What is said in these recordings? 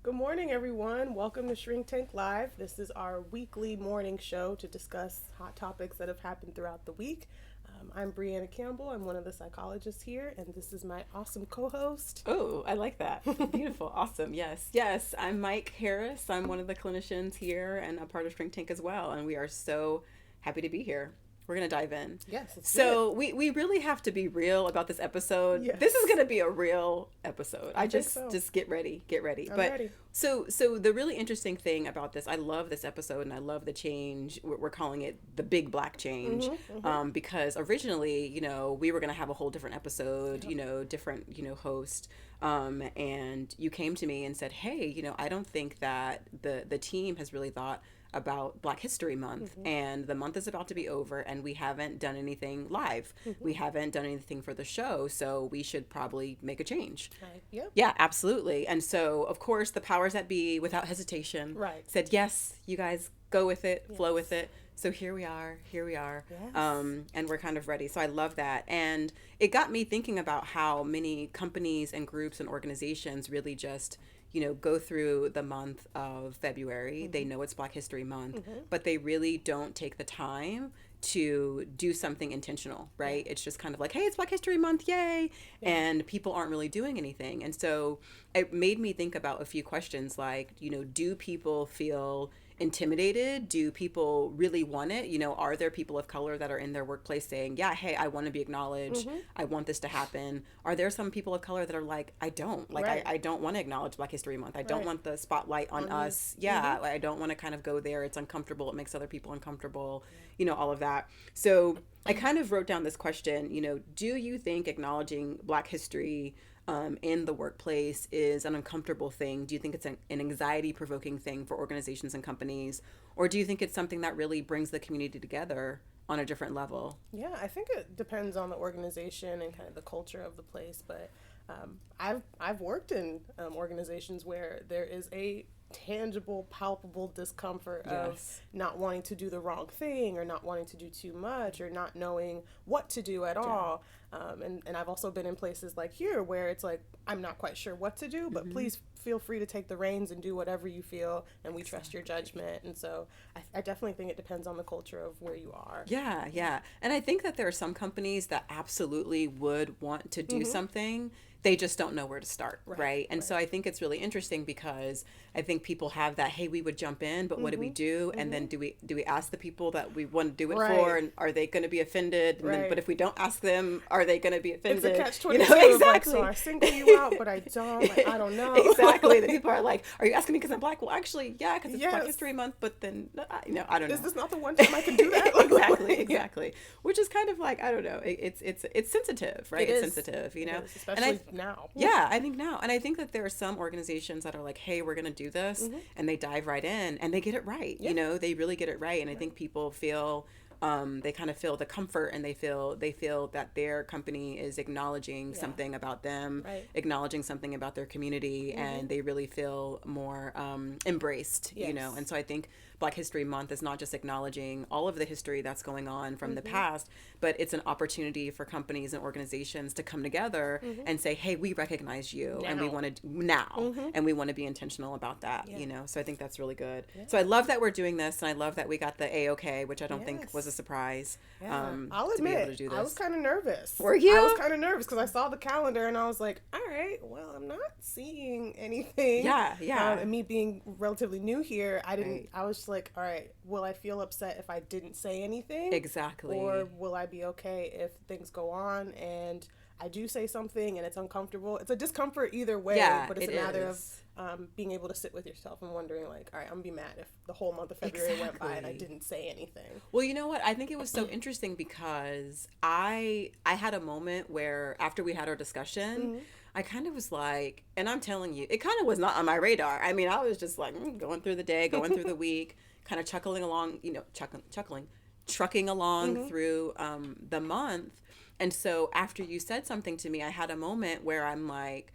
Good morning, everyone. Welcome to Shrink Tank Live. This is our weekly morning show to discuss hot topics that have happened throughout the week. I'm Brianna Campbell. I'm one of the psychologists here, and this is my awesome co host. Oh, I like that. Beautiful. Awesome. Yes. Yes. I'm Mike Harris. I'm one of the clinicians here and a part of Shrink Tank as well. And we are so happy to be here. We're going to dive in. Yes, it's So we really have to be real about this episode. Yes. This is going to be a real episode. I think so. Just get ready. Get ready. I'm but ready. so the really interesting thing about this, I love this episode and I love the change. We're calling it the big black change. Because originally, we were going to have a whole different episode, different, host. And you came to me and said, hey, I don't think that the team has really thought about Black History Month, and the month is about to be over and we haven't done anything live. We haven't done anything for the show, so we should probably make a change. Right. Yep. Yeah, absolutely. And so, of course, the powers that be, without hesitation, Right. said, yes, you guys go with it, flow Yes. with it. So here we are. Yes. And we're kind of ready. So I love that. And it got me thinking about how many companies and groups and organizations really just go through the month of February. They know it's Black History Month, but they really don't take the time to do something intentional, right? It's just kind of like, hey, it's Black History Month, yay! And people aren't really doing anything. And so it made me think about a few questions like, do people feel intimidated? Do people really want it? Are there people of color that are in their workplace saying, yeah, hey, I want to be acknowledged. I want this to happen. Are there some people of color that are like, I don't. Like, Right. I don't want to acknowledge Black History Month. I don't Right. want the spotlight on us. Yeah, I don't want to kind of go there. It's uncomfortable. It makes other people uncomfortable, all of that. So I kind of wrote down this question, do you think acknowledging Black history in the workplace is an uncomfortable thing? Do you think it's an anxiety-provoking thing for organizations and companies? Or do you think it's something that really brings the community together on a different level? Yeah, I think it depends on the organization and kind of the culture of the place. But I've worked in organizations where there is a tangible, palpable discomfort of Yes. not wanting to do the wrong thing or not wanting to do too much or not knowing what to do at all. And I've also been in places like here where it's like, I'm not quite sure what to do, but please feel free to take the reins and do whatever you feel, and we trust your judgment. And so I definitely think it depends on the culture of where you are. Yeah, yeah. And I think that there are some companies that absolutely would want to do something. They just don't know where to start, right? And so I think it's really interesting because I think people have that, hey, we would jump in, but what do we do? And then do we ask the people that we want to do it for, and are they going to be offended? And then, but if we don't ask them, are they going to be offended? It's a catch-22. Exactly. Like, so I single you out, but I don't. Like, I don't know. Exactly. The people are like, are you asking me because I'm Black? Well, actually, yeah, because it's Black Yes. History Month, but then, I don't know. Is this not the one time I can do that? Exactly. Which is kind of like, I don't know. It's sensitive, right? It It's is. sensitive, It is, And especially now. Yeah, I think now. And I think that there are some organizations that are like, hey, we're going to do this. And they dive right in and they get it right. They really get it right. And I think people feel, they kind of feel the comfort, and they feel that their company is acknowledging something about them, acknowledging something about their community, and they really feel more embraced, And so I think Black History Month is not just acknowledging all of the history that's going on from the past, but it's an opportunity for companies and organizations to come together and say, hey, we recognize you and we want to and we want to be intentional about that, So I think that's really good. So I love that we're doing this, and I love that we got the AOK, which I don't think was a surprise. I'll to be able admit, to do this. I was kind of nervous. Were you? I was kind of nervous because I saw the calendar and I was like, all right, well, I'm not seeing anything. Yeah. And me being relatively new here, I was just like, all right, will I feel upset if I didn't say anything? Exactly. Or will I be okay if things go on and I do say something and it's uncomfortable? It's a discomfort either way, but it's a matter of being able to sit with yourself and wondering like, all right, I'm gonna be mad if the whole month of February went by and I didn't say anything. Well, you know what? I think it was so interesting because I had a moment where after we had our discussion, I kind of was like, and I'm telling you, it kind of was not on my radar. I mean, I was just like going through the day, going through the week, kind of chuckling along, trucking along through the month. And so after you said something to me, I had a moment where I'm like,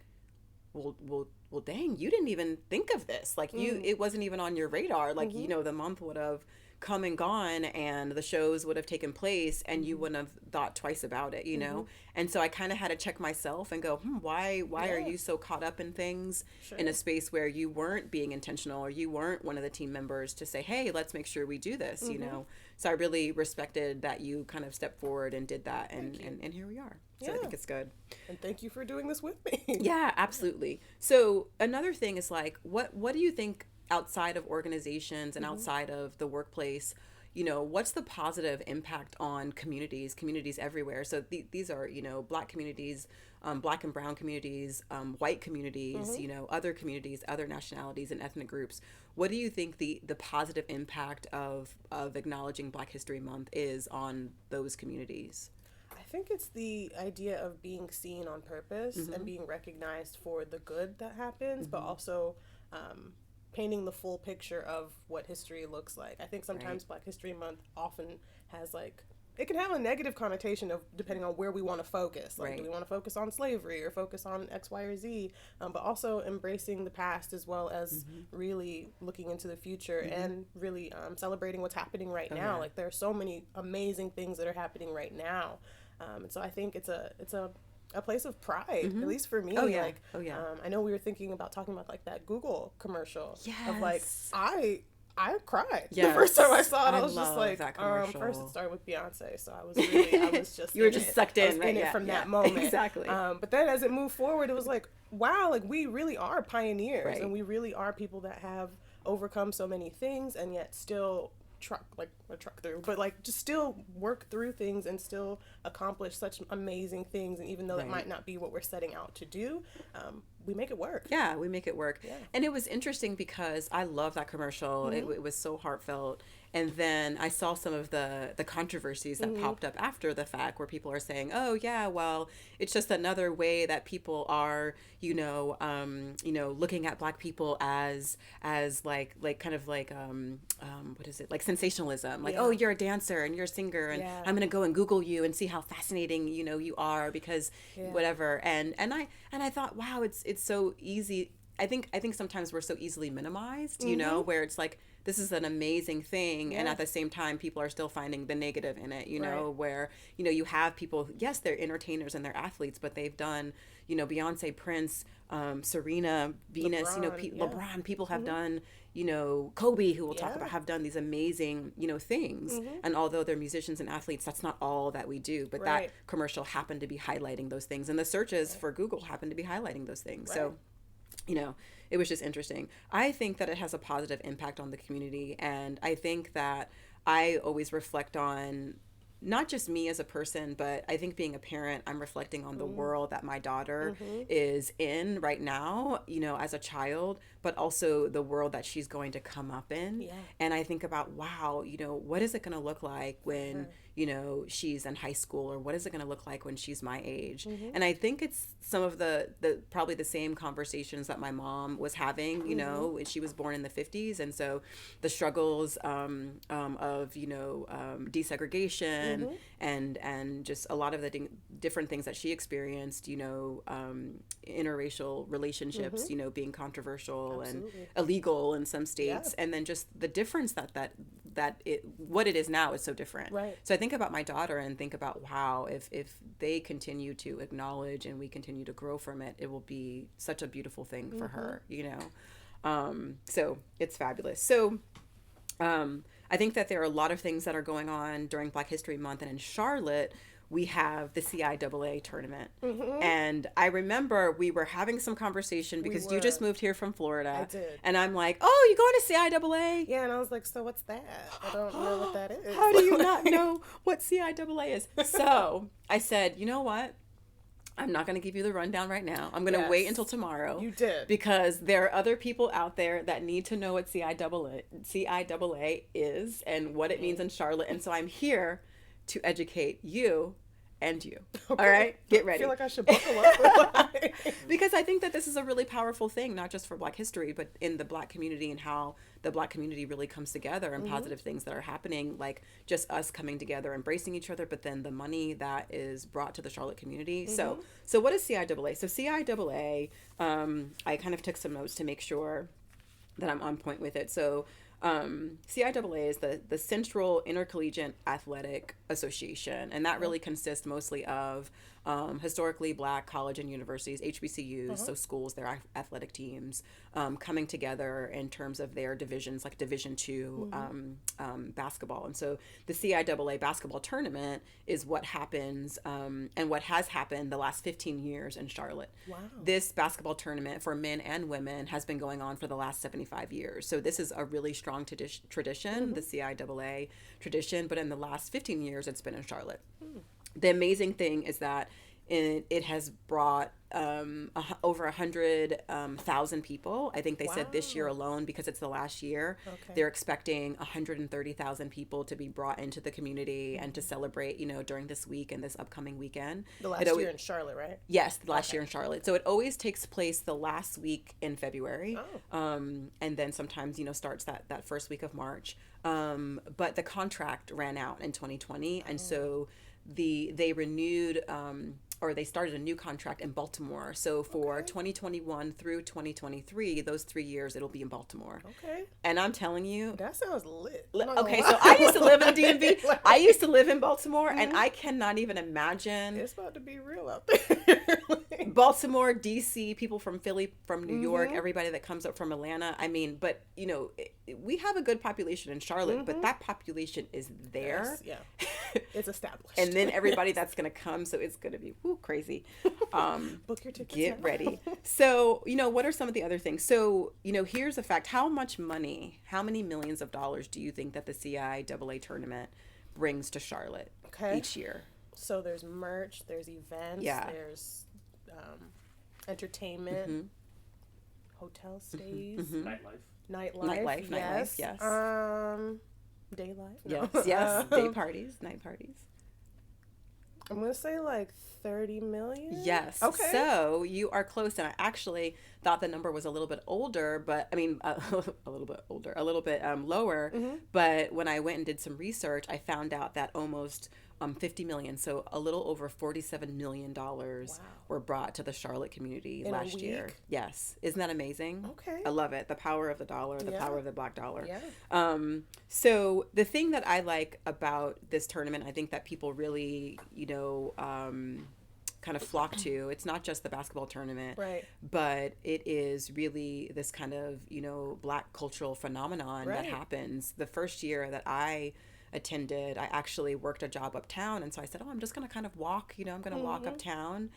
well, dang, you didn't even think of this. Like it wasn't even on your radar. Like, the month would have come and gone, and the shows would have taken place, and you wouldn't have thought twice about it, you know? And so I kind of had to check myself and go, why are you so caught up in things in a space where you weren't being intentional, or you weren't one of the team members to say, hey, let's make sure we do this, you know? So I really respected that you kind of stepped forward and did that, and here we are. So I think it's good. And thank you for doing this with me. Yeah, absolutely. So another thing is like, what do you think outside of organizations and outside of the workplace, you know, what's the positive impact on communities everywhere? So these are, you know, Black communities, Black and brown communities, white communities, you know, other communities, other nationalities and ethnic groups. What do you think the positive impact of acknowledging Black History Month is on those communities? I think it's the idea of being seen on purpose and being recognized for the good that happens, but also painting the full picture of what history looks like. I think sometimes Black History Month often has like, it can have a negative connotation of depending on where we want to focus. Like, do we want to focus on slavery or focus on X, Y, or Z? But also embracing the past as well as really looking into the future and really celebrating what's happening right now. Like, there are so many amazing things that are happening right now. And so I think it's a place of pride, at least for me. I know we were thinking about talking about like that Google commercial of like, I cried the first time I saw it. I was just like, first it started with Beyonce, so I was just you were just sucked in, in it from that moment. Exactly. But then as it moved forward, it was like, wow, like we really are pioneers, and we really are people that have overcome so many things, and yet still truck through, but like just still work through things and still accomplish such amazing things. And even though it might not be what we're setting out to do, we make it work. Yeah, we make it work. And it was interesting because I love that commercial. It was so heartfelt. And then I saw some of the controversies that popped up after the fact, where people are saying, "Oh yeah, well, it's just another way that people are, looking at Black people as like kind of like what is it, like sensationalism? Like, oh, you're a dancer and you're a singer, and I'm gonna go and Google you and see how fascinating you are because whatever." And I thought, wow, it's so easy. I think sometimes we're so easily minimized, where it's like, this is an amazing thing. And at the same time, people are still finding the negative in it, where, you have people, yes, they're entertainers and they're athletes, but they've done, Beyonce, Prince, Serena, Venus, LeBron, LeBron, people have done, Kobe, who we'll talk about, have done these amazing, things. And although they're musicians and athletes, that's not all that we do. But that commercial happened to be highlighting those things. And the searches for Google happened to be highlighting those things. So, it was just interesting. I think that it has a positive impact on the community. And I think that I always reflect on not just me as a person, but I think being a parent, I'm reflecting on the world that my daughter is in right now, as a child, but also the world that she's going to come up in. Yeah. And I think about, wow, what is it going to look like when, she's in high school, or what is it going to look like when she's my age? And I think it's some of the probably the same conversations that my mom was having, when she was born in the 50s. And so the struggles of, desegregation and just a lot of the different things that she experienced, interracial relationships, being controversial and illegal in some states. And then just the difference that what it is now is so different. Right. So I think about my daughter and think about, wow, if they continue to acknowledge and we continue to grow from it, it will be such a beautiful thing for her, so it's fabulous. So I think that there are a lot of things that are going on during Black History Month, and in Charlotte we have the CIAA tournament. And I remember we were having some conversation because you just moved here from Florida. I did. And I'm like, oh, you going to CIAA? Yeah, and I was like, so what's that? I don't know what that is. How do you not know what CIAA is? So I said, you know what? I'm not going to give you the rundown right now. I'm going to wait until tomorrow. You did. Because there are other people out there that need to know what CIAA is and what it means in Charlotte. And so I'm here to educate you and you. Okay. All right? Get ready. I feel like I should buckle up. Because I think that this is a really powerful thing, not just for Black history, but in the Black community and how the Black community really comes together and positive things that are happening, like just us coming together, embracing each other, but then the money that is brought to the Charlotte community. So what is CIAA? So CIAA, I kind of took some notes to make sure that I'm on point with it. So CIAA is the Central Intercollegiate Athletic Association, and that really consists mostly of historically black college and universities, HBCUs, so schools, their athletic teams, coming together in terms of their divisions, like Division II basketball. And so the CIAA basketball tournament is what happens and what has happened the last 15 years in Charlotte. Wow. This basketball tournament for men and women has been going on for the last 75 years. So this is a really strong tradition, the CIAA tradition, but in the last 15 years, it's been in Charlotte. The amazing thing is that it has brought over 100,000 people. I think they said this year alone, because it's the last year, they're expecting 130,000 people to be brought into the community and to celebrate, during this week and this upcoming weekend. The last year in Charlotte, right? Yes, the last year in Charlotte. So it always takes place the last week in February. And then sometimes, starts that first week of March. But the contract ran out in 2020. And so they renewed or they started a new contract in Baltimore. So for 2021 through 2023, those 3 years, it'll be in Baltimore. Okay. And I'm telling you. That sounds lit. Okay, so I used to live in DMV. I used to live in Baltimore, and I cannot even imagine. It's about to be real out there. Baltimore, D.C., people from Philly, from New York, everybody that comes up from Atlanta. I mean, but, we have a good population in Charlotte, but that population is there. Yes, yeah. It's established. And then everybody that's going to come, so it's going to be crazy. Book your tickets. Get ready. So, what are some of the other things? So, here's a fact. How much money, how many millions of dollars do you think that the CIAA tournament brings to Charlotte each year? So there's merch, there's events, there's entertainment, hotel stays, nightlife, yes. Daylight, no. yes, day parties, night parties. I'm gonna say like 30 million. Yes. Okay. So you are close, and I actually thought the number was a little bit older, but a little bit lower. But when I went and did some research, I found out that almost 50 million, so a little over $47 million were brought to the Charlotte community last year. Yes. Isn't that amazing? Okay. I love it. The power of the dollar, the power of the black dollar. Yeah. So the thing that I like about this tournament, I think that people really, kind of flock to, it's not just the basketball tournament, right, but it is really this kind of, black cultural phenomenon that happens. The first year that I attended, I actually worked a job uptown, and so I said, I'm just going to kind of walk, I'm going to walk uptown,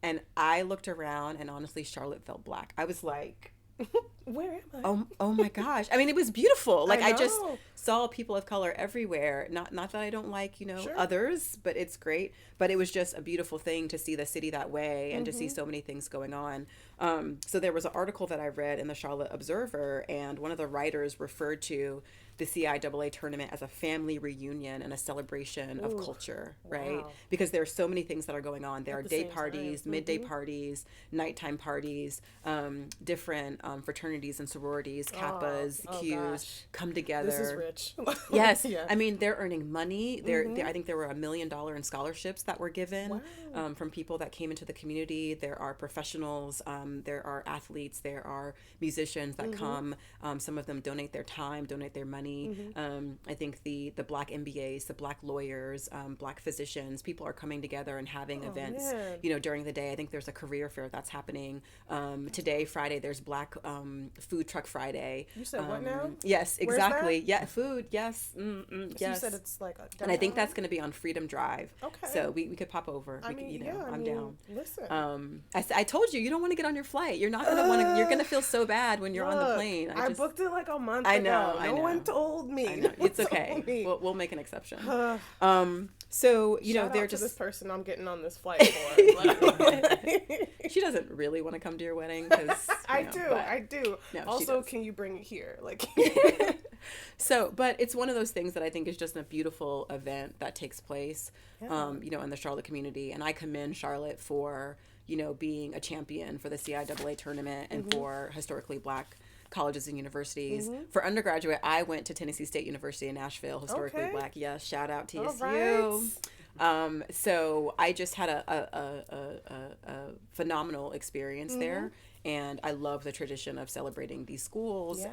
and I looked around, and honestly, Charlotte felt black. I was like, where am I? Oh my gosh. I mean, it was beautiful. Like, I just saw people of color everywhere. Not that I don't like, others, but it's great. But it was just a beautiful thing to see the city that way and to see so many things going on. So there was an article that I read in the Charlotte Observer, and one of the writers referred to the CIAA tournament as a family reunion and a celebration of culture, right? Wow. Because there are so many things that are going on. There are the day same parties, time. midday parties, nighttime parties, different fraternities and sororities, Kappas, Qs come together. This is rich. Yes. I mean, they're earning money. I think there were $1 million in scholarships that were given from people that came into the community. There are professionals, there are athletes, there are musicians that come. Some of them donate their time, donate their money. I think the black MBAs, the black lawyers, black physicians, people are coming together and having events, during the day. I think there's a career fair that's happening. Today, Friday, there's Black Food Truck Friday. You said what now? Yes, exactly. Yeah, food. Yes. So yes. you said it's like and I think that's going to be on Freedom Drive. Okay. So we could pop over. I'm down. Listen. I told you don't want to get on your flight. You're not going to want to. You're going to feel so bad when you're on the plane. I booked it like a month ago. No one told me. I know. It's okay. We'll make an exception. So Shout they're out just to this person I'm getting on this flight for. She doesn't really want to come to your wedding because I do. No, also, can you bring it here? Like. So, but it's one of those things that I think is just a beautiful event that takes place, in the Charlotte community, and I commend Charlotte for being a champion for the CIAA tournament and for historically black colleges and universities. For undergraduate, I went to Tennessee State University in Nashville, historically black. Yes, shout out TSU. Right. So I just had a phenomenal experience there, and I love the tradition of celebrating these schools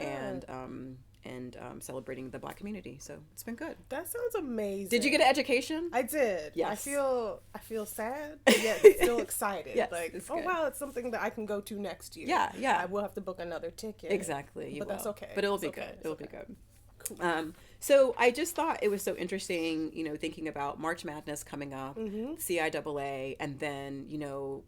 and celebrating the Black community. So it's been good. That sounds amazing. Did you get an education? I did. Yes. I feel sad, but yet still excited. Yes, like, it's oh good. wow, it's something that I can go to next year. Yeah. I will have to book another ticket. Exactly. But that's okay. But it'll It's be okay. good. It's It'll okay. be good. Cool. So I just thought it was so interesting, thinking about March Madness coming up, Mm-hmm. CIAA, and then,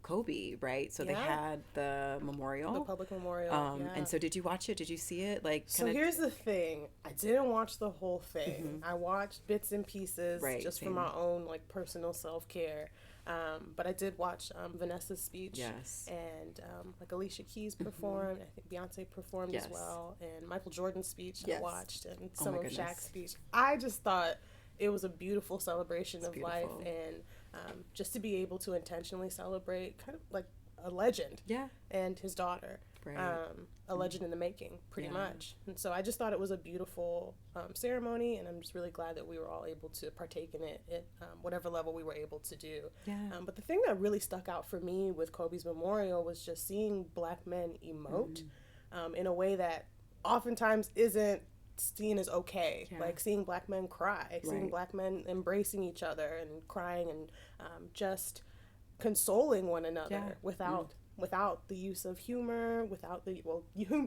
Kobe, right? So they Yeah. had the memorial. The public memorial. Yeah. And so did you watch it? Did you see it? So here's the thing. I didn't watch the whole thing. I watched bits and pieces Right, just for same. my own like personal self-care. But I did watch Vanessa's speech. Yes. And like Alicia Keys performed. I think Beyonce performed Yes. as well. And Michael Jordan's speech Yes. I watched. And Oh some my of goodness. Shaq's speech. I just thought it was a beautiful celebration of life. beautiful. And just to be able to intentionally celebrate kind of like a legend. Yeah. And his daughter. Right. A legend in the making, pretty Yeah. much. And so I just thought it was a beautiful ceremony, and I'm just really glad that we were all able to partake in it at whatever level we were able to do. Yeah. But the thing that really stuck out for me with Kobe's memorial was just seeing Black men emote in a way that oftentimes isn't seen as okay. Yeah. Like seeing Black men cry, seeing Right. Black men embracing each other and crying and just consoling one another Yeah. without the use of humor, without the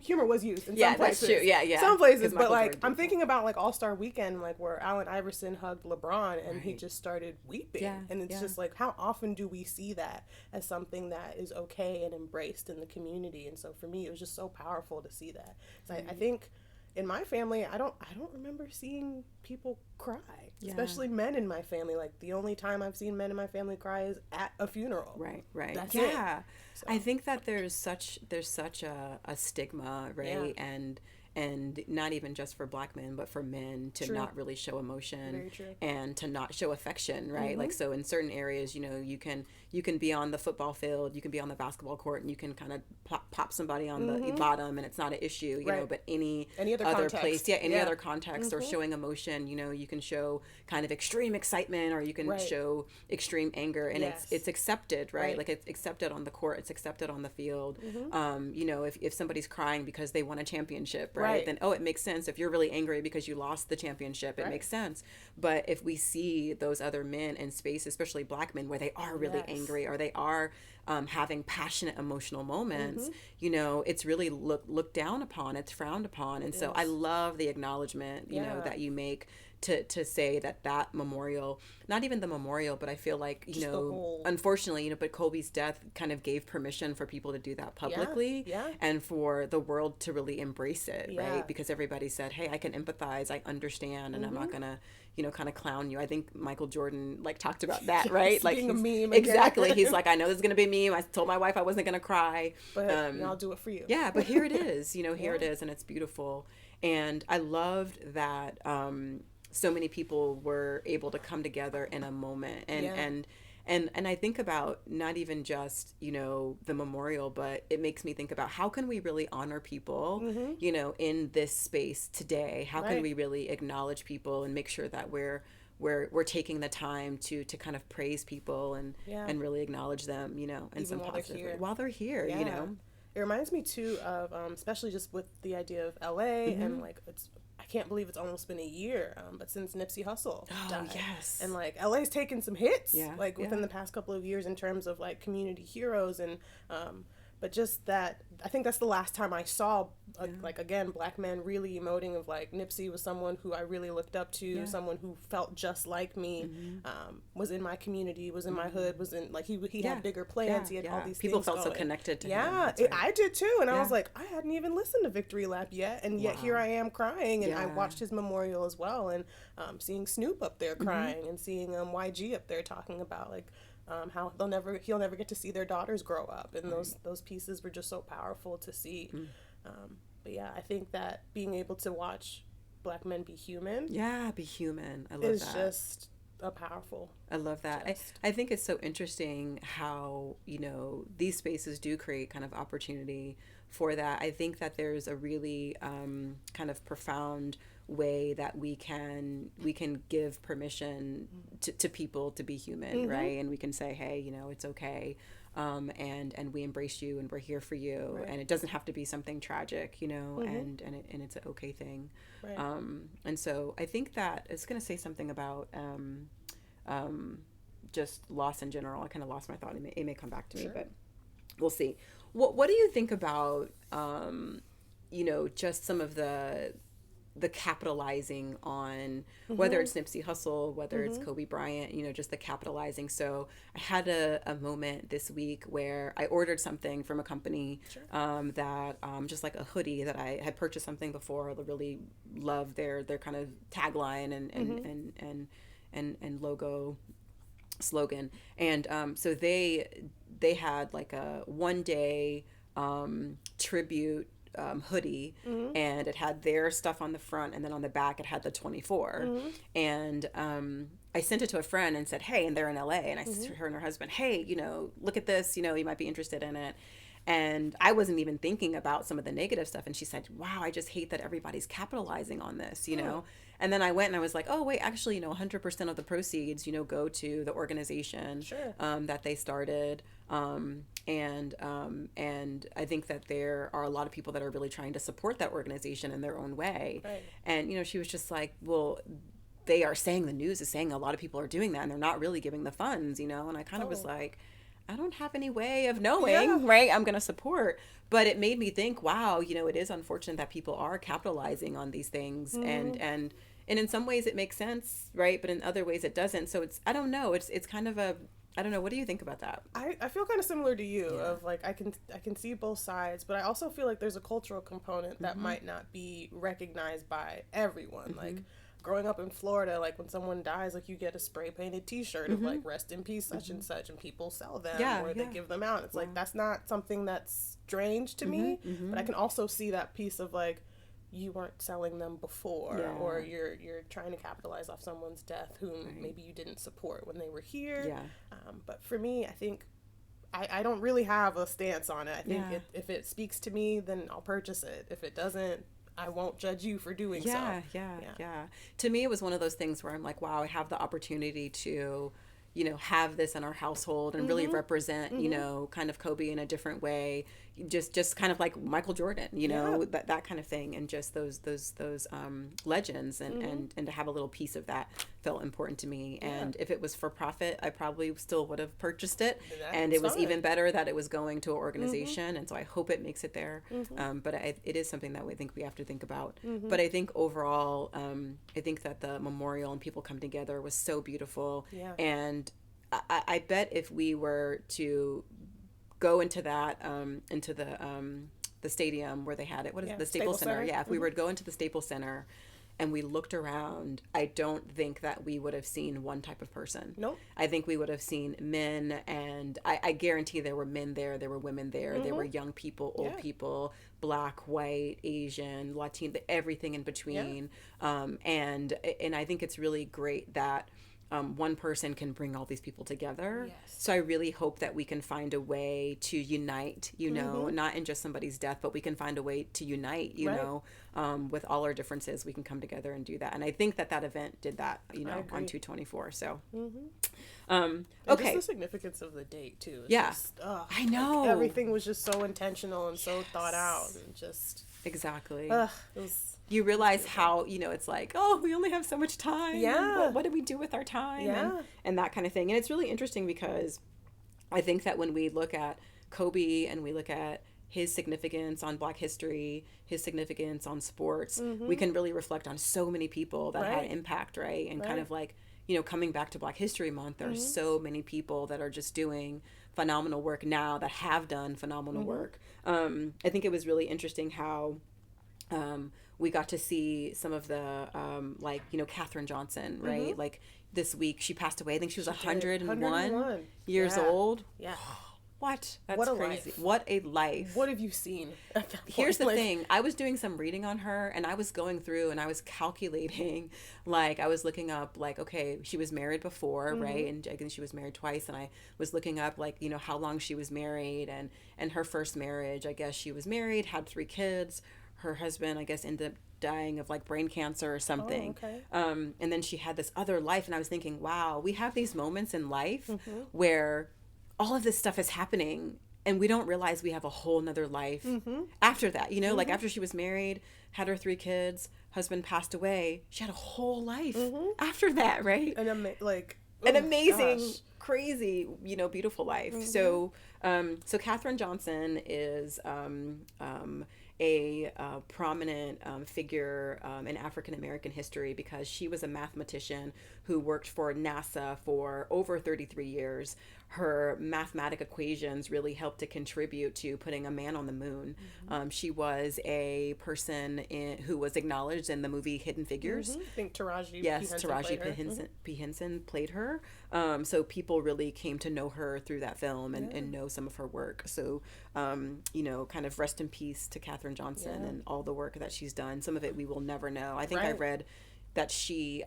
humor was used in Yeah, some places. that's true. Yeah. Some places, 'Cause but Michael like Jordan I'm did thinking about like All-Star Weekend, like where Allen Iverson hugged LeBron and he Right. just started weeping. Yeah, And it's yeah. just like how often do we see that as something that is okay and embraced in the community? And so for me, it was just so powerful to see that. So I think in my family, I don't remember seeing people cry, Yeah. especially men in my family. Like the only time I've seen men in my family cry is at a funeral. Right. That's Yeah. it. So. I think that there's such a stigma, right? Yeah. And not even just for Black men, but for men to True. not really show emotion Very true. and to not show affection, right? Like, so in certain areas, you can be on the football field, you can be on the basketball court, and you can kind of pop somebody on the bottom, and it's not an issue, you know. Right. But any other other context. place, any Yeah. other context or showing emotion, you can show kind of extreme excitement, or you can Right. show extreme anger, and Yes. it's accepted, right? Right. Like it's accepted on the court, it's accepted on the field. If somebody's crying because they won a championship, right? Right. Then it makes sense. If you're really angry because you lost the championship, it Right. makes sense. But if we see those other men in space, especially Black men, where they are really Yes. angry or they are having passionate emotional moments, Mm-hmm. it's really looked down upon, it's frowned upon. And so I love the acknowledgement, Yeah. that you make to say that memorial, not even the memorial, but I feel like, Just the whole- unfortunately, but Kobe's death kind of gave permission for people to do that publicly Yeah. and for the world to really embrace it, Yeah. right? Because everybody said, hey, I can empathize, I understand, and I'm not gonna, kind of clown you. I think Michael Jordan talked about that, right? Like being a he's- meme again. exactly. He's like, I know this is gonna be a meme. I told my wife I wasn't gonna cry. But I'll do it for you. Yeah, but here it is, here it is, and it's beautiful. And I loved that so many people were able to come together in a moment. And I think about not even just, the memorial, but it makes me think about how can we really honor people, in this space today? How can Right. we really acknowledge people and make sure that we're taking the time to kind of praise people and really acknowledge them, in Even some while they're positive here. way. While they're here, Yeah. It reminds me too of especially just with the idea of LA Mm-hmm. and like I can't believe it's almost been a year, but since Nipsey Hussle died. yes. And like LA's taken some hits Yeah, within yeah. the past couple of years in terms of like community heroes and but just that I think that's the last time I saw like again Black men really emoting of like Nipsey was someone who I really looked up to, someone who felt just like me, was in my community, was in my hood, was in like he had bigger plans, he had all these people things felt so going. connected to him. Yeah, That's right. I did too, and I Yeah. was like, I hadn't even listened to Victory Lap yet, and yet here I am crying, and I Yeah. watched his memorial as well, and seeing Snoop up there crying, and seeing YG up there talking about like how he'll never get to see their daughters grow up, and those pieces were just so powerful to see. But yeah, I think that being able to watch Black men be human Be human. I love is that. just a powerful. I love that. I think it's so interesting how, these spaces do create kind of opportunity for that. I think that there's a really kind of profound way that we can give permission to people to be human, right? And we can say, hey, you know, it's okay. And we embrace you and we're here for you. Right. And it doesn't have to be something tragic, you know, and it's an okay thing. Right. And so I think that it's going to say something about just loss in general. I kind of lost my thought. It may come back to me, but we'll see. What do you think about, you know, just some of the capitalizing on whether it's Nipsey Hussle, whether it's Kobe Bryant, you know, just the capitalizing. So I had a moment this week where I ordered something from a company that just like a hoodie that I had purchased something before. I really love their kind of tagline and logo slogan. And so they had like a 1-day tribute hoodie, and it had their stuff on the front, and then on the back it had the 24. And I sent it to a friend and said, hey, and they're in LA, and I said to her and her husband, hey, you know, look at this, you know, you might be interested in it. And I wasn't even thinking about some of the negative stuff, and she said, wow, I just hate that everybody's capitalizing on this, you know. And then I went and I was like, oh wait, actually, you know, 100% of the proceeds, you know, go to the organization that they started. And I think that there are a lot of people that are really trying to support that organization in their own way. Right. And, you know, she was just like, well, they are saying, the news is saying a lot of people are doing that and they're not really giving the funds, you know. And I kind of was like, I don't have any way of knowing, right? I'm going to support. But it made me think, wow, you know, it is unfortunate that people are capitalizing on these things. And in some ways it makes sense, right? But in other ways it doesn't. So it's, I don't know. It's kind of a, I don't know. What do you think about that? I feel kind of similar to you of like, I can see both sides, but I also feel like there's a cultural component that might not be recognized by everyone. Like growing up in Florida, like when someone dies, like you get a spray painted t-shirt of like rest in peace such and such, and people sell them or they give them out. It's like, that's not something that's strange to me, but I can also see that piece of like, you weren't selling them before, or you're trying to capitalize off someone's death whom maybe you didn't support when they were here. But for me, I think I don't really have a stance on it. I think if it speaks to me, then I'll purchase it. If it doesn't, I won't judge you for doing so. Yeah. To me, it was one of those things where I'm like, wow, I have the opportunity to, you know, have this in our household and really represent, you know, kind of Kobe in a different way, just kind of like Michael Jordan, you know, that kind of thing, and just those legends, and to have a little piece of that felt important to me. And if it was for profit, I probably still would have purchased it. And it was even better that it was going to an organization, and so I hope it makes it there. But it is something that we think we have to think about. But I think overall, I think that the memorial and people come together was so beautiful. And I bet if we were to go into that, into the stadium where they had it, what is it, the Staples Center? Yeah, if we were to go into the Staples Center and we looked around, I don't think that we would have seen one type of person. Nope. I think we would have seen men, and I guarantee there were men there, there were women there, there were young people, old people, Black, white, Asian, Latino, everything in between. And I think it's really great that one person can bring all these people together. So I really hope that we can find a way to unite, you know, not in just somebody's death, but we can find a way to unite, you know, with all our differences, we can come together and do that. And I think that event did that, you know, on 2/24. So, okay. Just the significance of the date too. Just, I know. Like, everything was just so intentional and so thought out, and just. Exactly. It was, you realize how, you know, it's like, oh, we only have so much time. What do we do with our time? And that kind of thing. And it's really interesting because I think that when we look at Kobe and we look at his significance on Black history, his significance on sports, we can really reflect on so many people that had impact, right? And kind of like, you know, coming back to Black History Month, there are so many people that are just doing phenomenal work now, that have done phenomenal work. I think it was really interesting how we got to see some of the, like, you know, Katherine Johnson, right? Like this week she passed away. I think she was 101 years old. What? That's what a crazy. Life. What a life. What have you seen at that point? Here's the thing. I was doing some reading on her, and I was going through and I was calculating, like I was looking up, like, okay, she was married before, right? And I think she was married twice. And I was looking up, like, you know, how long she was married, and her first marriage, I guess she was married, had 3 kids. her husband, I guess, ended up dying of like brain cancer or something. Oh, okay. And then she had this other life, and I was thinking, wow, we have these moments in life where all of this stuff is happening and we don't realize we have a whole nother life after that, you know, like after she was married, had her 3 kids, husband passed away, she had a whole life after that, right? And An amazing, crazy, you know, beautiful life. So Katherine Johnson is a prominent figure in African American history because she was a mathematician who worked for NASA for over 33 years. Her mathematic equations really helped to contribute to putting a man on the moon. She was a person who was acknowledged in the movie Hidden Figures. I think Taraji P. Henson played her. So people really came to know her through that film and know some of her work. So, you know, kind of rest in peace to Katherine Johnson and all the work that she's done. Some of it we will never know. I think I read that she she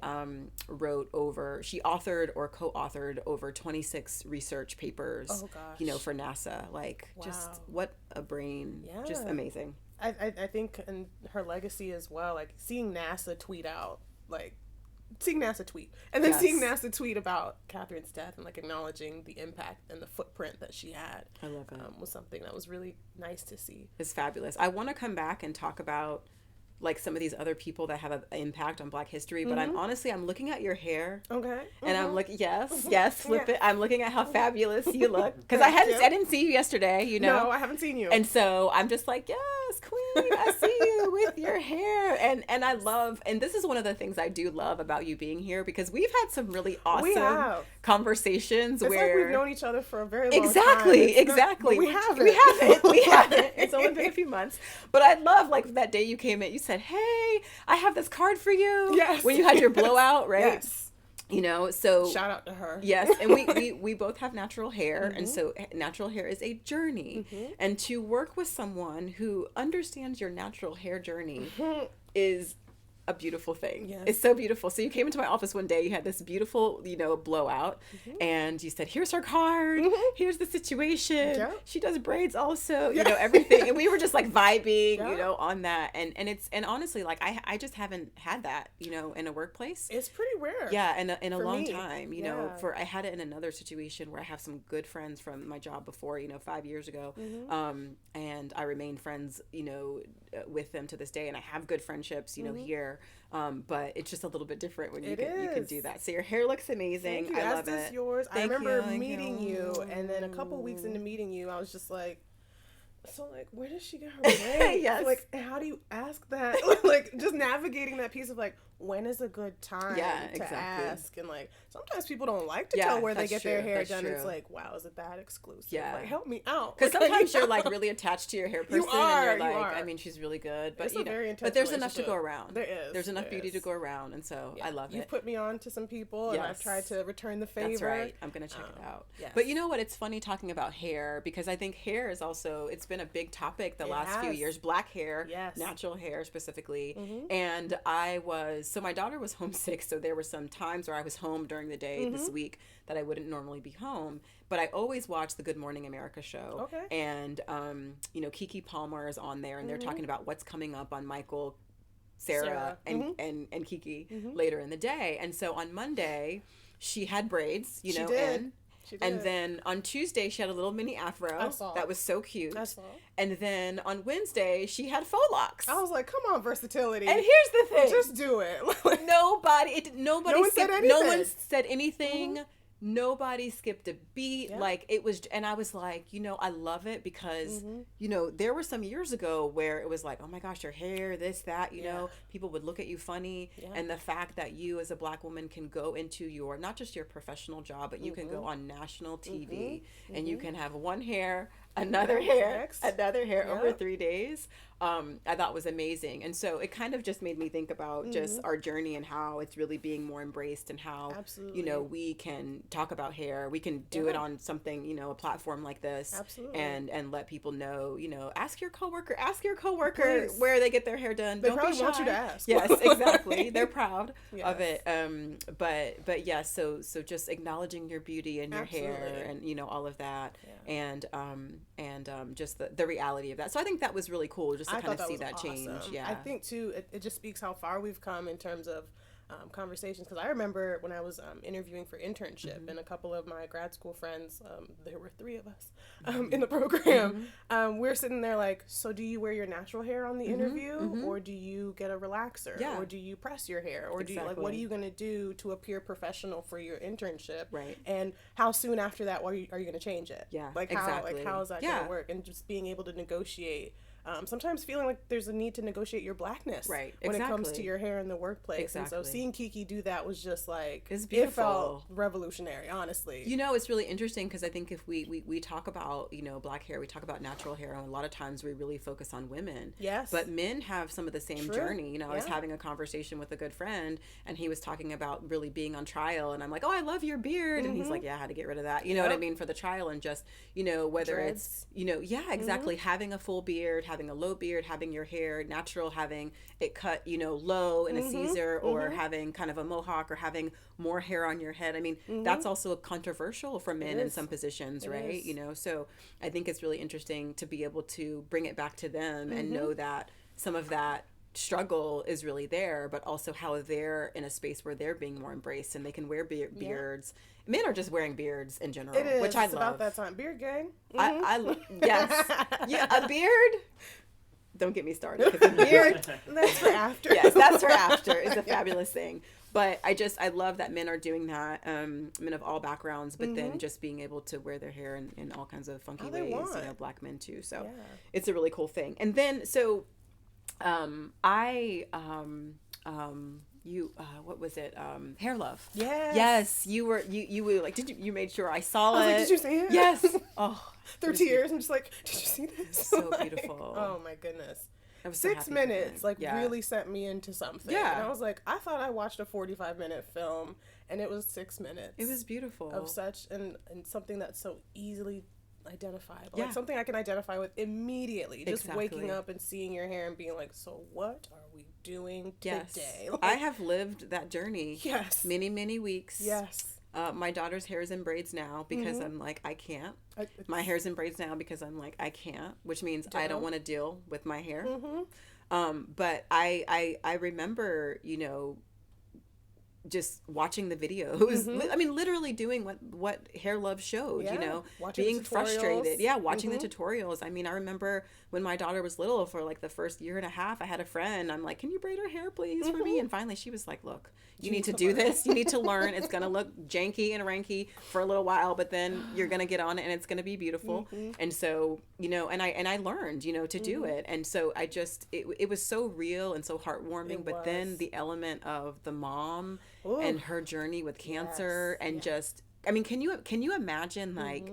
authored or co-authored over 26 research papers, you know, for NASA. Like, just what a brain. Just amazing. I think, and her legacy as well, like seeing NASA tweet out, like seeing NASA tweet and then seeing NASA tweet about Catherine's death and like acknowledging the impact and the footprint that she had. I love it. Was something that was really nice to see. It's fabulous. I want to come back and talk about like some of these other people that have an impact on Black history, but I'm looking at your hair. Okay. And I'm like, yes, flip it. I'm looking at how fabulous you look. Because I didn't see you yesterday, you know? No, I haven't seen you. And so I'm just like, yes, queen, I see you with your hair. And I love, and this is one of the things I do love about you being here, because we've had some really awesome conversations it's where like we've known each other for a very long time. Exactly. We haven't. We haven't. It's only been a few months. But I love, like, that day you came in, you said, hey, I have this card for you. Yes. When you had your blowout, right? Yes. You know, so shout out to her. Yes, and we both have natural hair, and so natural hair is a journey. And to work with someone who understands your natural hair journey is a beautiful thing. Yes. It's so beautiful. So you came into my office one day, you had this beautiful, you know, blowout, and you said, here's her card, here's the situation. Yep. She does braids also, you know, everything. And we were just like vibing, you know, on that. And honestly, like I just haven't had that, you know, in a workplace. It's pretty rare. Yeah, in a long time, you know, I had it in another situation where I have some good friends from my job before, you know, 5 years ago. And I remain friends, you know, with them to this day, and I have good friendships, you know, here. But it's just a little bit different when you can do that. So your hair looks amazing. I love it. Yours. I remember meeting you, and then a couple weeks into meeting you, I was just like, so like, where does she get her braids? Yes. Like, how do you ask that? Like, just navigating that piece of like, when is a good time to ask? And like, sometimes people don't like to tell where they get their hair done. It's like, wow, is it that exclusive? Yeah. Like, help me out. Because sometimes you're like really attached to your hair person. And you're like, I I mean, she's really good. But it's you know, but there's enough to go around. There is. There's enough beauty to go around. And so I love it. You put me on to some people, and I've tried to return the favor. That's right. I'm going to check it out. Yes. But you know what? It's funny talking about hair, because I think hair is also, it's been a big topic the last few years. Black hair, natural hair specifically. And so my daughter was homesick, so there were some times where I was home during the day this week that I wouldn't normally be home, but I always watch the Good Morning America show. Okay. And you know, Keke Palmer is on there, and they're talking about what's coming up on Michael, Sarah. And Keke later in the day. And so on Monday she had braids, you know, and then on Tuesday she had a little mini afro that was so cute. And then on Wednesday she had faux locks. I was like, come on, versatility. And here's the thing, just do it. Nobody no one said anything. Nobody skipped a beat. Like, it was, and I was like, you know, I love it because, you know, there were some years ago where it was like, oh my gosh, your hair, this, that, you know, people would look at you funny. And the fact that you as a Black woman can go into your, not just your professional job, but you can go on national TV and you can have one hair, another hair over 3 days. I thought was amazing. And so it kind of just made me think about just our journey and how it's really being more embraced, and how, you know, we can talk about hair. We can do it on something, you know, a platform like this. And let people know, you know, ask your coworker Please. where they get their hair done. They Don't probably be shy. want you to ask. Yes, exactly. They're proud of it. But yeah, so just acknowledging your beauty and your hair, and, you know, all of that. And just the reality of that. So I think that was really cool, just to I kind of thought see that that was change. awesome. Yeah. I think too, it just speaks how far we've come in terms of conversations. Because I remember when I was interviewing for internship, and a couple of my grad school friends, there were 3 of us in the program. We're sitting there like, so do you wear your natural hair on the interview, or do you get a relaxer, or do you press your hair, or do you like, what are you going to do to appear professional for your internship? Right. And how soon after that are you going to change it? Yeah. Like how is that going to work? And just being able to negotiate. Sometimes feeling like there's a need to negotiate your blackness when it comes to your hair in the workplace. And so seeing Kiki do that was just like, it's beautiful. It felt revolutionary, honestly. You know, it's really interesting because I think if we talk about, you know, black hair, we talk about natural hair, and a lot of times we really focus on women. Yes. But men have some of the same journey. You know, I was having a conversation with a good friend, and he was talking about really being on trial, and I'm like, oh, I love your beard. And he's like, yeah, I had to get rid of that. You know what I mean? For the trial, and just, you know, whether it's, you know, exactly. Having a full beard, having a low beard, having your hair natural, having it cut, you know, low in a Caesar, or having kind of a mohawk, or having more hair on your head. I mean, that's also controversial for men in some positions, right? You know, so I think it's really interesting to be able to bring it back to them and know that some of that struggle is really there, but also how they're in a space where they're being more embraced and they can wear beards. Men are just wearing beards in general, it is. Which I it's love. about that time. Beard gang. I yes. Yeah, a beard. Don't get me started. Because a beard. That's for after. Yes, that's for after. It's a fabulous thing. But I love that men are doing that, men of all backgrounds, but then just being able to wear their hair in all kinds of funky ways, you know, black men too. So it's a really cool thing. And then, so what was it? Hair Love. Yes. You were like, you made sure I saw it. I was like, did you see it? Yes. Oh, through tears. I'm just like, did you see this? So beautiful. Oh my goodness. I was so 6 minutes, really sent me into something. Yeah. And I was like, I thought I watched a 45-minute film, and it was 6 minutes. It was beautiful. Of such, and something that's so easily identifiable. Like something I can identify with immediately. Just waking up and seeing your hair and being like, so what are we doing today? Like, I have lived that journey. Yes. Many, many weeks. Yes. My daughter's hair is in braids now because I'm like, I can't. My hair's in braids now because I'm like, I can't, which means I don't want to deal with my hair. But I remember, you know, just watching the videos. I mean, literally doing what Hair Love showed, you know, being frustrated. Yeah, watching the tutorials. I mean, I remember when my daughter was little, for like the first year and a half, I had a friend. I'm like, can you braid her hair, please, for me? And finally she was like, look, you need to do this. You need to learn. It's going to look janky and ranky for a little while, but then you're going to get on it and it's going to be beautiful. And so, you know, and I learned, you know, to do it. And so I just, it was so real and so heartwarming, but then the element of the mom and her journey with cancer and just, I mean, can you imagine like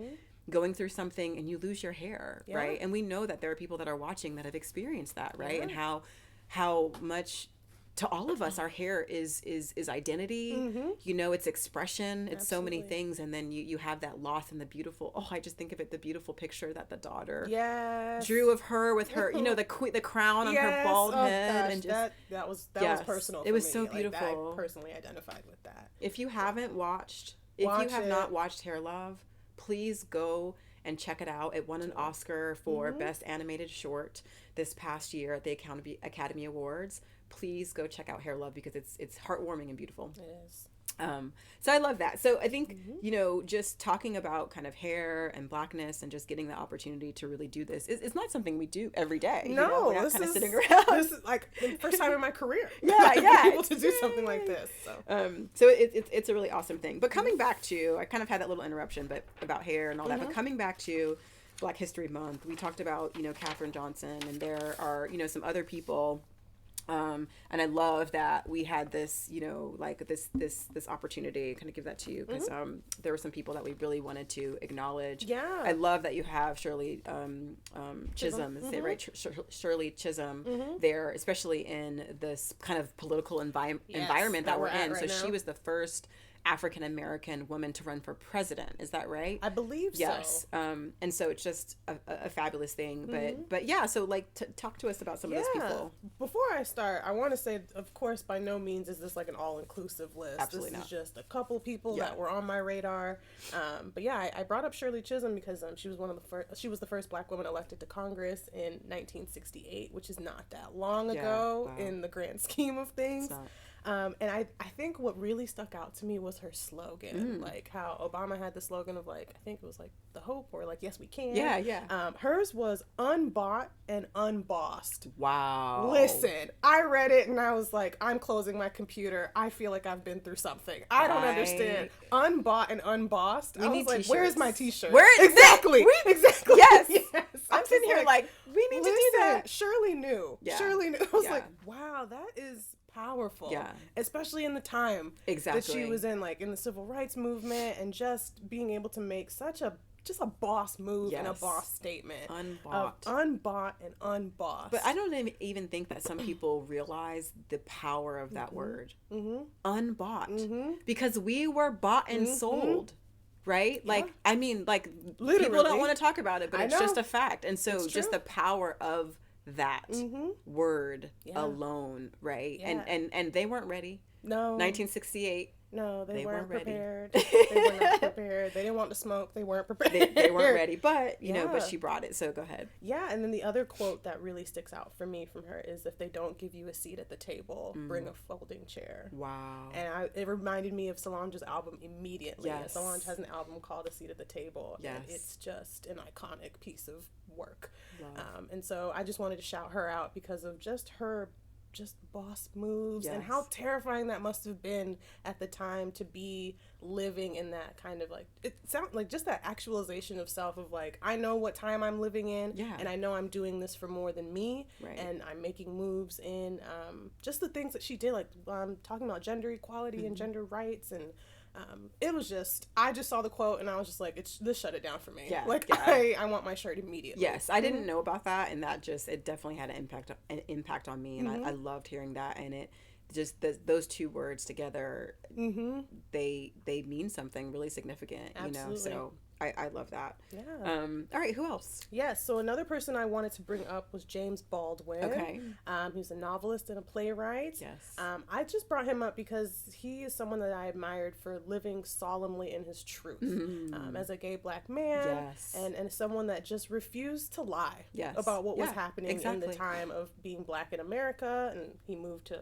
going through something and you lose your hair, right? And we know that there are people that are watching that have experienced that, right? And how much to all of us our hair is identity, you know, it's expression, it's so many things. And then you have that loss and the beautiful, I just think of it, the beautiful picture that the daughter drew of her with her, you know, the crown on her bald head. Gosh, and just that was personal. It was me. so beautiful. Like, I personally identified with that. If you haven't watched, not watched Hair Love, please go and check it out. It won an Oscar for Best Animated Short this past year at the Academy Awards. Please go check out Hair Love because it's heartwarming and beautiful. It is. So I love that. So I think, you know, just talking about kind of hair and blackness and just getting the opportunity to really do this, it's not something we do every day. No, you know? We're not kind of sitting around. This is like the first time in my career. Able to do something like this. So it's a really awesome thing. But coming back to, I kind of had that little interruption, but about hair and all that. But coming back to Black History Month, we talked about, you know, Katherine Johnson, and there are, you know, some other people. And I love that we had this, you know, like this opportunity. Kind of give that to you because there were some people that we really wanted to acknowledge. Yeah. I love that you have Shirley Chisholm, is it right? Shirley Chisholm there, especially in this kind of political environment that we're in. So she was the first African American woman to run for president. Is that right? I believe yes. so. And so it's just a fabulous thing. But yeah, so like talk to us about some of those people. Before I start, I want to say, of course, by no means is this like an all-inclusive list. Absolutely this not. is just a couple people that were on my radar. But yeah, I brought up Shirley Chisholm because she was she was the first Black woman elected to Congress in 1968, which is not that long ago in the grand scheme of things. And I think what really stuck out to me was her slogan, like how Obama had the slogan of like, I think it was like the hope or like, yes, we can. Yeah. Hers was unbought and unbossed. Wow. Listen, I read it and I was like, I'm closing my computer. I feel like I've been through something. I don't understand. Unbought and unbossed. I was like, t-shirts. Where's my t-shirt? Exactly. Exactly. Yes. I'm sitting here like, we need to do that. Shirley knew. Yeah. Shirley knew. I was like, wow, that is powerful. Yeah. Especially in the time that she was in, like in the civil rights movement, and just being able to make such a boss move and a boss statement. Unbought and unbossed. But I don't even think that some people realize the power of that word. Unbought. Because we were bought and sold. Right? Like, I mean, like, literally. People don't want to talk about it, but it's just a fact. And so just the power of that word alone, right? And they weren't ready. No. 1968. No, they weren't prepared. Ready. They were not prepared. They didn't want to smoke. They weren't prepared. They weren't ready. But, you know, but she brought it. So go ahead. Yeah. And then the other quote that really sticks out for me from her is, if they don't give you a seat at the table, bring a folding chair. Wow. And it reminded me of Solange's album immediately. Yes. Solange has an album called A Seat at the Table. Yes. And it's just an iconic piece of work. Wow. And so I just wanted to shout her out because of just her boss moves and how terrifying that must have been at the time, to be living in that kind of like, it sounds like just that actualization of self of like, I know what time I'm living in, and I know I'm doing this for more than me, and I'm making moves in just the things that she did, like talking about gender equality and gender rights, and it was just, I just saw the quote and I was just like, this shut it down for me. I want my shirt immediately. Yes, I didn't know about that, and that just, it definitely had an impact on me, and I loved hearing that, and it just, those two words together, they mean something really significant. Absolutely. You know, so I love that. Yeah. All right, who else? Yes, so another person I wanted to bring up was James Baldwin. Okay. He's a novelist and a playwright. Yes. I just brought him up because he is someone that I admired for living solemnly in his truth as a gay Black man, and someone that just refused to lie about what was happening in the time of being Black in America, and he moved to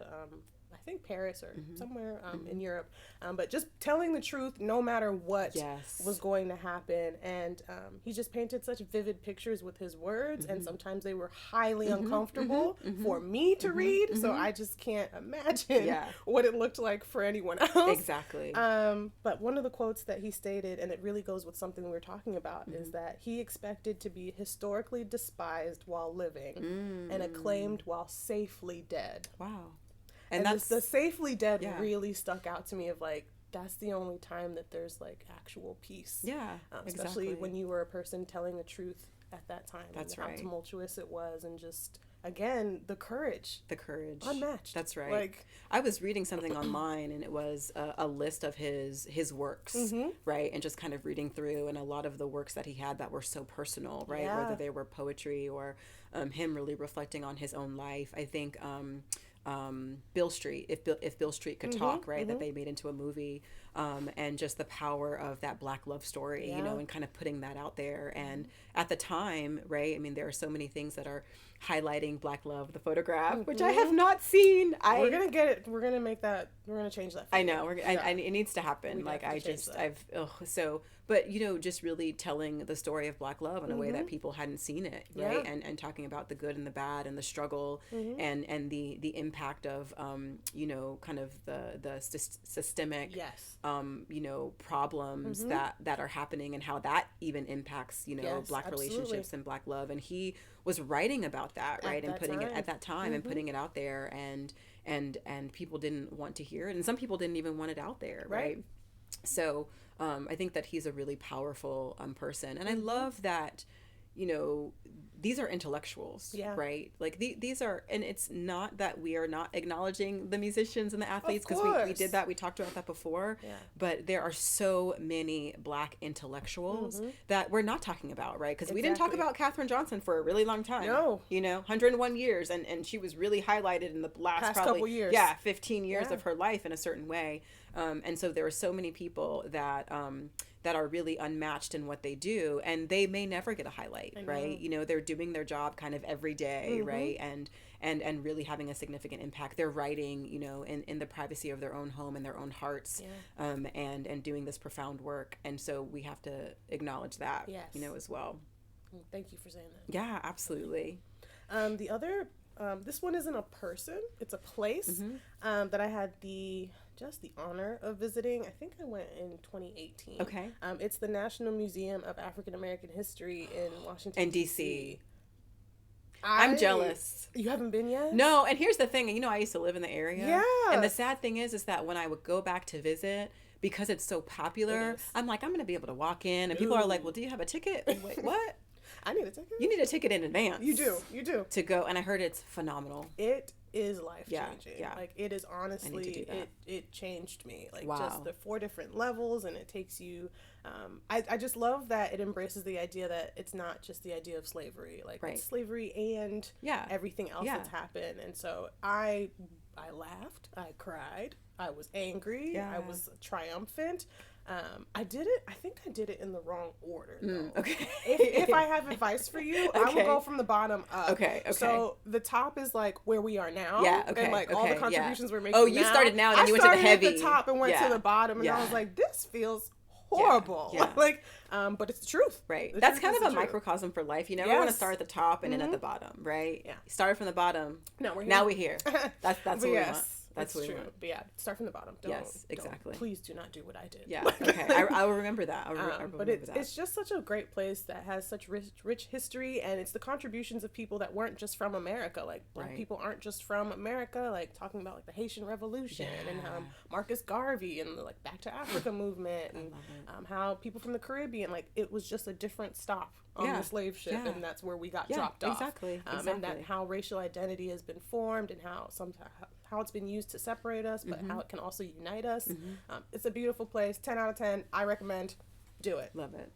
I think Paris or somewhere in Europe, but just telling the truth no matter what was going to happen. And he just painted such vivid pictures with his words, and sometimes they were highly uncomfortable for me to read, so I just can't imagine what it looked like for anyone else. Exactly. But one of the quotes that he stated, and it really goes with something we were talking about, is that he expected to be historically despised while living and acclaimed while safely dead. Wow. And that's the safely dead really stuck out to me, of like, that's the only time that there's like actual peace. Yeah. Especially when you were a person telling the truth at that time. That's and right. How tumultuous it was, and just, again, the courage. Unmatched. That's right. Like, I was reading something online, and it was a list of his works, right? And just kind of reading through, and a lot of the works that he had that were so personal, right? Yeah. Whether they were poetry or him really reflecting on his own life. I think Bill Street, if Bill Street could talk, right, that they made into a movie, and just the power of that Black love story, you know, and kind of putting that out there. And at the time, right, I mean, there are so many things that are highlighting Black love, the photograph, which I have not seen. We're gonna get it. We're gonna make that. We're gonna change that. I know. It needs to happen. Like, but, you know, just really telling the story of Black love in a way that people hadn't seen it, right? And talking about the good and the bad and the struggle and the impact of, you know, kind of the systemic, you know, problems that are happening, and how that even impacts, you know, Black relationships and Black love. And he was writing about that, right? And putting it at that time and putting it out there, and people didn't want to hear it, and some people didn't even want it out there, right? So I think that he's a really powerful person, and I love that, you know, these are intellectuals, right? Like these are, and it's not that we are not acknowledging the musicians and the athletes, because we did that. We talked about that before, but there are so many Black intellectuals that we're not talking about, right? Because we didn't talk about Katherine Johnson for a really long time. No. You know, 101 years. And she was really highlighted in the last probably, couple years. 15 years of her life in a certain way. And so there are so many people that, that are really unmatched in what they do, and they may never get a highlight, right? You know, they're doing their job kind of every day, right? And really having a significant impact. They're writing, you know, in the privacy of their own home and their own hearts, and doing this profound work. And so we have to acknowledge that, you know, as well. Thank you for saying that. Yeah, absolutely. The other, this one isn't a person, it's a place that I had the honor of visiting. I think I went in 2018. Okay. It's the National Museum of African American History in Washington, and DC. I'm jealous. You haven't been yet? No, and here's the thing, you know, I used to live in the area. Yeah. And the sad thing is that when I would go back to visit, because it's so popular, I'm like, I'm going to be able to walk in, and people are like, well, do you have a ticket? Wait, what? I need a ticket. You need a ticket in advance. You do. To go, and I heard it's phenomenal. It is life-changing. Yeah. Like, it is honestly, it changed me. Like, wow. Just the 4 different levels, and it takes you, I just love that it embraces the idea that it's not just the idea of slavery. Like, it's slavery and everything else that's happened. And so I laughed, I cried, I was angry, I was triumphant. I think I did it in the wrong order, though. Okay. If I have advice for you, I will go from the bottom up. Okay. So the top is like where we are now. Yeah, okay. And like all the contributions we're making. Oh, you started now and then you went to the heavy. I started at the top and went to the bottom, and I was like, this feels horrible. Like, but it's the truth. Right. That's kind of a microcosm for life. You never want to start at the top and end at the bottom, right? Yeah. You started from the bottom. No, we're here. Now we're here. That's what we want. That's true. But yeah, start from the bottom. Exactly. Please do not do what I did. Yeah. Okay. I will remember that. But it's just such a great place that has such rich history, and it's the contributions of people that weren't just from America. Like, Black people aren't just from America. Like, talking about like the Haitian Revolution and Marcus Garvey and the like Back to Africa movement, and how people from the Caribbean, like, it was just a different stop on the slave ship, and that's where we got dropped off. Exactly. And that how racial identity has been formed, and how it's been used to separate us, but how it can also unite us. It's a beautiful place. 10 out of 10. I recommend. Do it. Love it.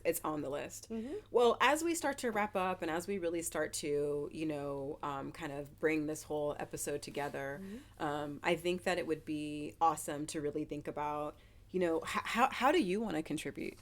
It's on the list. Well, as we start to wrap up, and as we really start to, you know, kind of bring this whole episode together, I think that it would be awesome to really think about, you know, how do you want to contribute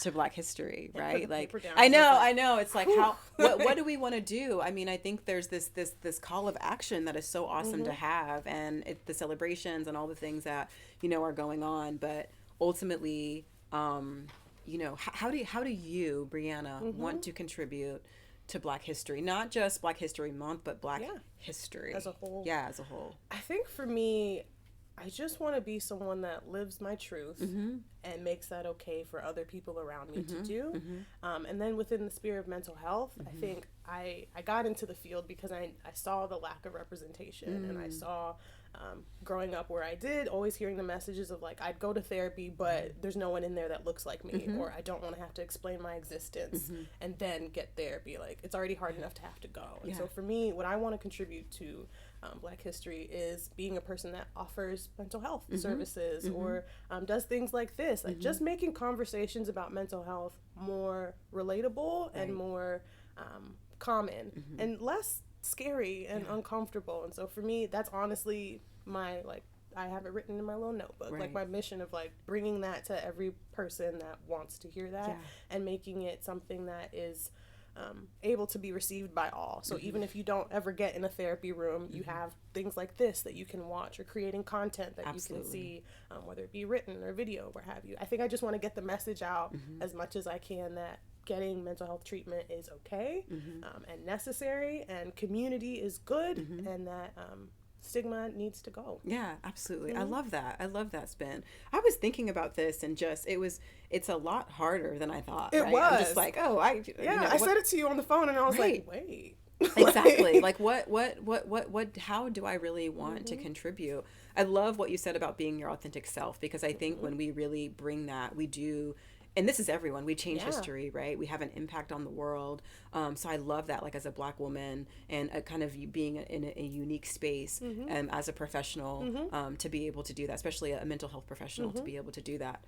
to Black history, right? Like, I know. It's like, what do we want to do? I mean, I think there's this call of action that is so awesome to have, and the celebrations and all the things that, you know, are going on. But ultimately, you know, how do you, Brianna, want to contribute to Black history? Not just Black History Month, but Black history as a whole. Yeah, as a whole. I think for me, I just want to be someone that lives my truth and makes that okay for other people around me to do. And then within the sphere of mental health, I think I got into the field because I saw the lack of representation, and I saw growing up where I did, always hearing the messages of like, I'd go to therapy, but there's no one in there that looks like me, or I don't want to have to explain my existence and then get therapy. Like, it's already hard enough to have to go. And so for me, what I want to contribute to Black history is being a person that offers mental health services, or does things like this, like just making conversations about mental health more relatable and more common and less scary and uncomfortable. And so for me, that's honestly my, like, I have it written in my little notebook, like my mission of like bringing that to every person that wants to hear that and making it something that is able to be received by all. So even if you don't ever get in a therapy room, you have things like this that you can watch, or creating content that you can see, whether it be written or video, what have you. I think I just want to get the message out as much as I can that getting mental health treatment is okay and necessary, and community is good, and that stigma needs to go. Yeah, absolutely. I love that spin. I was thinking about this, and just it's a lot harder than I thought. It was. I'm just like, I said it to you on the phone, and I was like, wait. Exactly. Like, what how do I really want to contribute? I love what you said about being your authentic self, because I think when we really bring that, we do and this is everyone. We change Yeah. history, right? We have an impact on the world. So I love that, like as a Black woman and a kind of being in a unique space as a professional to be able to do that, especially a mental health professional to be able to do that.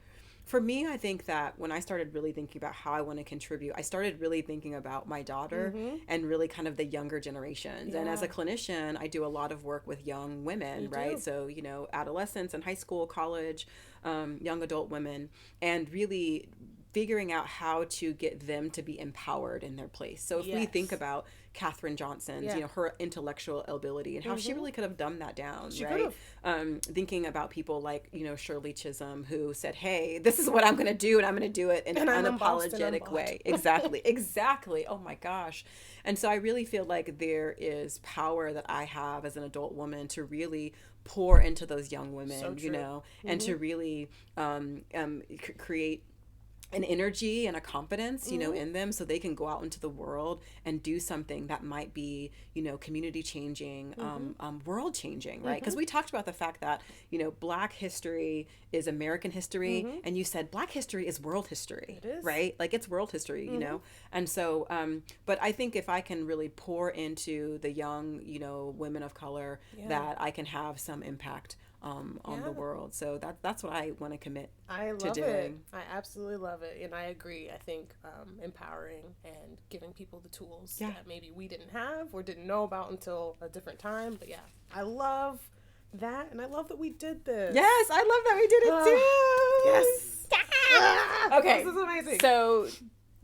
For me, I think that when I started really thinking about how I want to contribute, I started really thinking about my daughter and really kind of the younger generations. And as a clinician, I do a lot of work with young women, right? So, you know, adolescents and high school, college, young adult women, and really figuring out how to get them to be empowered in their place. So if we think about Katherine Johnson's, you know, her intellectual ability and how she really could have dumbed that down, right? Thinking about people like, you know, Shirley Chisholm, who said, hey, this is what I'm going to do, and I'm going to do it in an unapologetic way. Exactly. Exactly. Oh my gosh. And so I really feel like there is power that I have as an adult woman to really pour into those young women, you know, and to really create an energy and a confidence, you know, in them so they can go out into the world and do something that might be, you know, community changing, world changing, right? Because we talked about the fact that, you know, Black history is American history, and you said Black history is world history, right? Like it's world history, you know? And so, but I think if I can really pour into the young, you know, women of color, that I can have some impact on the world. So that's what I want to commit to doing. I absolutely love it. And I agree. I think empowering and giving people the tools that maybe we didn't have or didn't know about until a different time. But yeah, I love that. And I love that we did this. Yes, I love that we did it too. Yes. Okay. This is amazing. So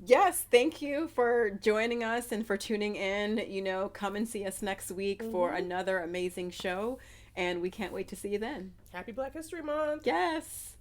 yes, thank you for joining us and for tuning in. You know, come and see us next week for another amazing show. And we can't wait to see you then. Happy Black History Month. Yes.